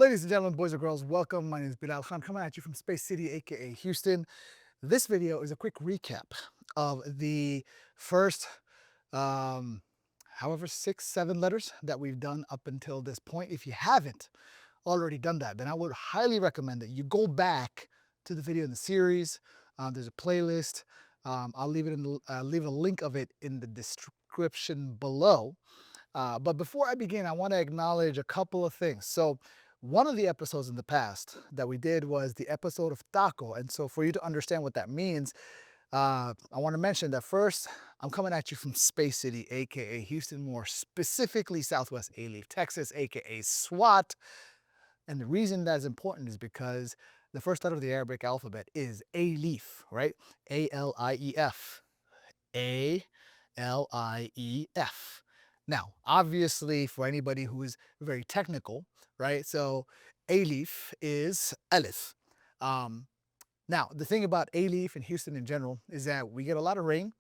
Ladies and gentlemen, boys and girls, welcome. My name is Bilal Khan, coming at you from Space City, aka Houston. This video is a quick recap of the first, um, however, 6, 7 letters that we've done up until this point. If you haven't already done that, then I would highly recommend that you go back to the video in the series. There's a playlist. I'll leave it leave a link of it in the description below. But before I begin, I want to acknowledge a couple of things. So, one of the episodes in the past that we did was the episode of taco. And so, for you to understand what that means, I want to mention that first, I'm coming at you from Space City, aka Houston, more specifically Southwest Alif, Texas, aka SWAT. And the reason that's important is because the first letter of the Arabic alphabet is Alif, right? Alief. Alief. Now, obviously, for anybody who is very technical, right? So, Alif is Alif. Um, Now, the thing about Alif and Houston in general is that we get a lot of rain.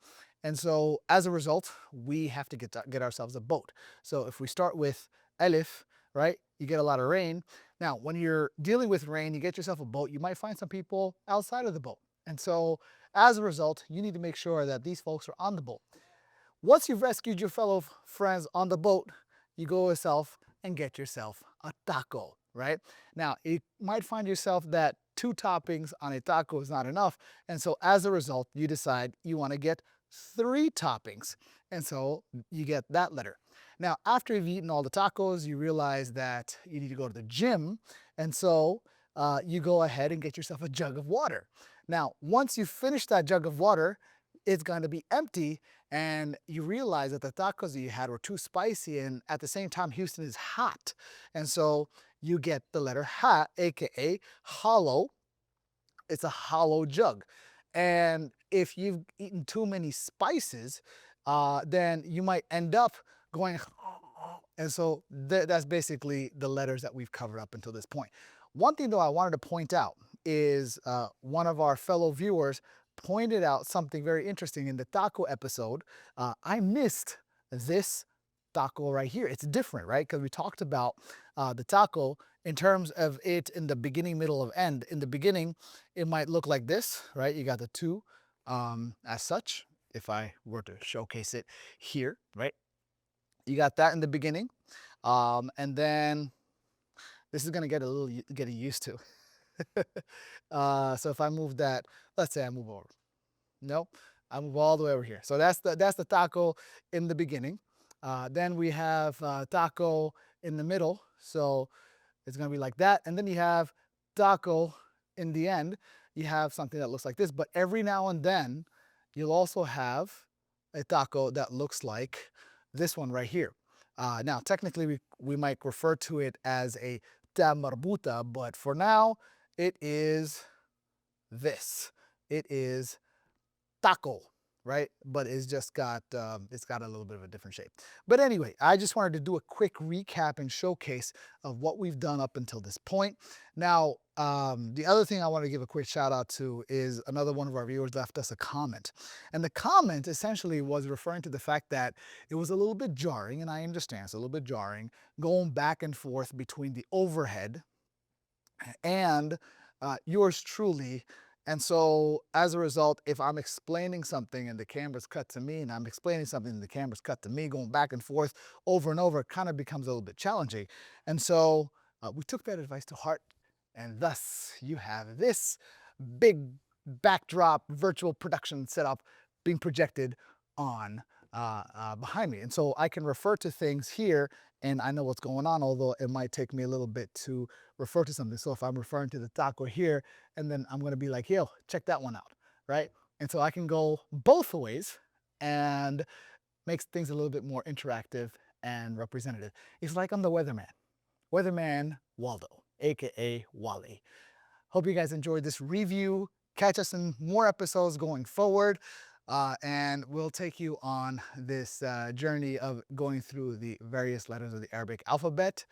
And so, as a result, we have to get ourselves a boat. So, if we start with Alif, right, you get a lot of rain. Now, when you're dealing with rain, you get yourself a boat, you might find some people outside of the boat. And so, as a result, you need to make sure that these folks are on the boat. Once you've rescued your fellow friends on the boat, you go yourself and get yourself a taco, right? Now, you might find yourself that 2 toppings on a taco is not enough. And so as a result, you decide you want to get 3 toppings. And so you get that letter. Now, after you've eaten all the tacos, you realize that you need to go to the gym. And so you go ahead and get yourself a jug of water. Now, once you finish that jug of water, it's going to be empty, and you realize that the tacos that you had were too spicy, and at the same time Houston is hot, and so you get the letter ha, aka hollow. It's a hollow jug. And if you've eaten too many spices, then you might end up going and so that's basically the letters that we've covered up until this point. One thing though I wanted to point out is one of our fellow viewers pointed out something very interesting in the taco episode. I missed this taco right here. It's different, right? Because we talked about the taco in terms of it in the beginning, middle, of end. In the beginning, it might look like this, right? You got the two as such. If I were to showcase it here, right? You got that in the beginning. And then this is gonna get a little getting used to. So if I move that, let's say I move over. No, I move all the way over here. So that's the taco in the beginning. Then we have taco in the middle. So it's gonna be like that. And then you have taco in the end. You have something that looks like this. But every now and then, you'll also have a taco that looks like this one right here. Now, technically, we might refer to it as a ta marbuta, but for now, it is this. It is taco, right? But it's got a little bit of a different shape. But anyway, I just wanted to do a quick recap and showcase of what we've done up until this point. Now, the other thing I want to give a quick shout out to is another one of our viewers left us a comment. And the comment essentially was referring to the fact that it was a little bit jarring, and I understand it's a little bit jarring, going back and forth between the overhead and yours truly. And so as a result, if I'm explaining something and the camera's cut to me, and I'm explaining something and the camera's cut to me, going back and forth over and over, it kind of becomes a little bit challenging. And so we took that advice to heart, and thus you have this big backdrop virtual production setup being projected on behind me. And so I can refer to things here and I know what's going on, although it might take me a little bit to refer to something. So if I'm referring to the taco here, and then I'm going to be like, yo, check that one out, right? And so I can go both ways and makes things a little bit more interactive and representative. It's like I'm the weatherman Waldo, aka Wally. Hope you guys enjoyed this review. Catch us in more episodes going forward. And we'll take you on this journey of going through the various letters of the Arabic alphabet.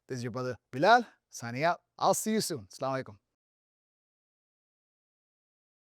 This is your brother Bilal signing out. I'll see you soon. Assalamu alaikum.